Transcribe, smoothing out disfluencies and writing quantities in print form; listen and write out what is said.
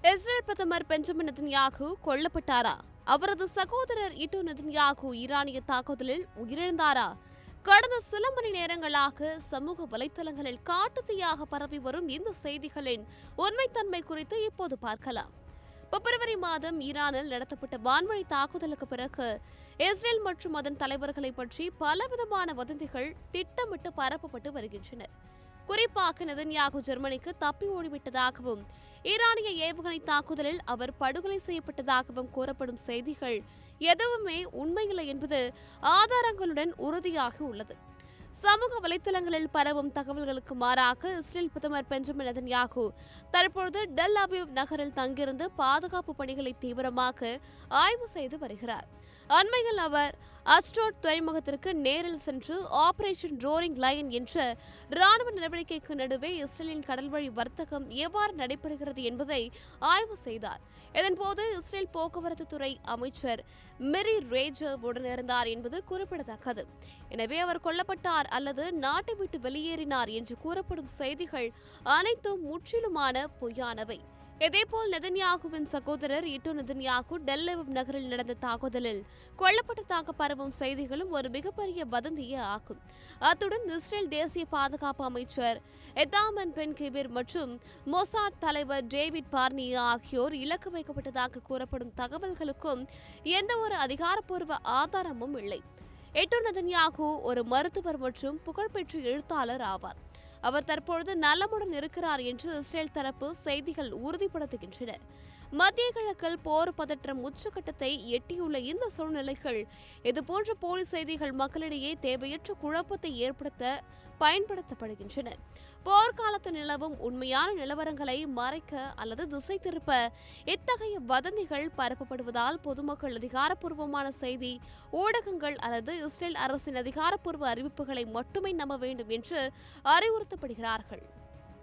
Israel பிரதமர் Benjamin Netanyahu கொல்லப்பட்டாரா? அவரது சகோதரர் இட்டு நெதன்யாகு ஈரானிய தாக்குதலில் உயிரிழந்தாரா? கடந்த சில மணி நேரங்களாக சமூக வலைதளங்களில் காட்டுத்தீயாக பரவி வரும் இந்த செய்திகளின் உண்மைத்தன்மை குறித்து இப்போது பார்க்கலாம். பிப்ரவரி மாதம் ஈரானில் நடத்தப்பட்ட வான்வழி தாக்குதலுக்கு பிறகு இஸ்ரேல் மற்றும் அதன் தலைவர்களை பற்றி பலவிதமான வதந்திகள் திட்டமிட்டு பரப்பப்பட்டு வருகின்றன. குறிப்பாக நெதன்யாகு ஜெர்மனிக்கு தப்பி ஓடிவிட்டதாகவும் ஈரானிய ஏவுகணை தாக்குதலில் அவர் படுகொலை செய்யப்பட்டதாகவும் கூறப்படும் செய்திகள் எதுவுமே உண்மையில்லை என்பது ஆதாரங்களுடன் உறுதியாக உள்ளது. சமூக வலைதளங்களில் பரவும் தகவல்களுக்கு மாறாக இஸ்ரேல் பிரதமர் பெஞ்சமின் நெதன்யாகு தற்பொழுது டெல் அவிவ் நகரில் தங்கியிருந்து பாதுகாப்பு பணிகளை தீவிரமாக ஆய்வு செய்து வருகிறார். அண்மையில் அவர் அஸ்டோட் துறைமுகத்திற்கு நேரில் சென்று ஆபரேஷன் ரோரிங் லயன் என்ற ராணுவ நடவடிக்கைக்கு நடுவே இஸ்ரேலின் கடல்வழி வர்த்தகம் எவ்வாறு நடைபெறுகிறது என்பதை ஆய்வு செய்தார். இதன்போது இஸ்ரேல் போக்குவரத்து துறை அமைச்சர் மிரி ரேஜர் உடனிருந்தார் என்பது குறிப்பிடத்தக்கது. எனவே அவர் கொல்லப்பட்டார் அல்லது நாட்டை விட்டு வெளியேறினார் என்று கூறப்படும் செய்திகள் அனைத்தும் முற்றிலுமான பொய்யானவை. இதேபோல் நெதன்யாகுவின் சகோதரர் இட்டு நெதன்யாகு டெல் அவிவ் நகரில் நடந்த தாக்குதலில் கொல்லப்பட்டதாக பரவும் செய்திகளும் ஒரு மிகப்பெரிய வதந்தியே ஆகும். அத்துடன் இஸ்ரேல் தேசிய பாதுகாப்பு அமைச்சர் எதாமன் பென் கிபிர் மற்றும் மொசாட் தலைவர் டேவிட் பார்னியா ஆகியோர் இலக்கு வைக்கப்பட்டதாக கூறப்படும் தகவல்களுக்கும் எந்த ஒரு அதிகாரப்பூர்வ ஆதாரமும் இல்லை. இட்டு நெதன்யாகு ஒரு மருத்துவர் மற்றும் புகழ்பெற்ற எழுத்தாளர் ஆவார். அவர் தற்பொழுது நலமுடன் இருக்கிறார் என்று இஸ்ரேல் தரப்பு செய்திகள் உறுதிப்படுத்துகின்றன. மத்திய கிழக்கில் போர் பதற்றம் உச்சகட்டத்தை எட்டியுள்ள இந்த சூழ்நிலைகள் இதுபோன்ற போலி செய்திகள் மக்களிடையே தேவையற்ற குழப்பத்தை ஏற்படுத்த பயன்படுத்தப்படுகின்றன. போர்க்காலத்தில் நிலவும் உண்மையான நிலவரங்களை மறைக்க அல்லது திசை திருப்ப இத்தகைய வதந்திகள் பரப்பப்படுவதால் பொதுமக்கள் அதிகாரப்பூர்வமான செய்தி ஊடகங்கள் அல்லது இஸ்ரேல் அரசின் அதிகாரப்பூர்வ அறிவிப்புகளை மட்டுமே நம்ப வேண்டும் என்று அறிவுறுத்தப்படுகிறார்கள்.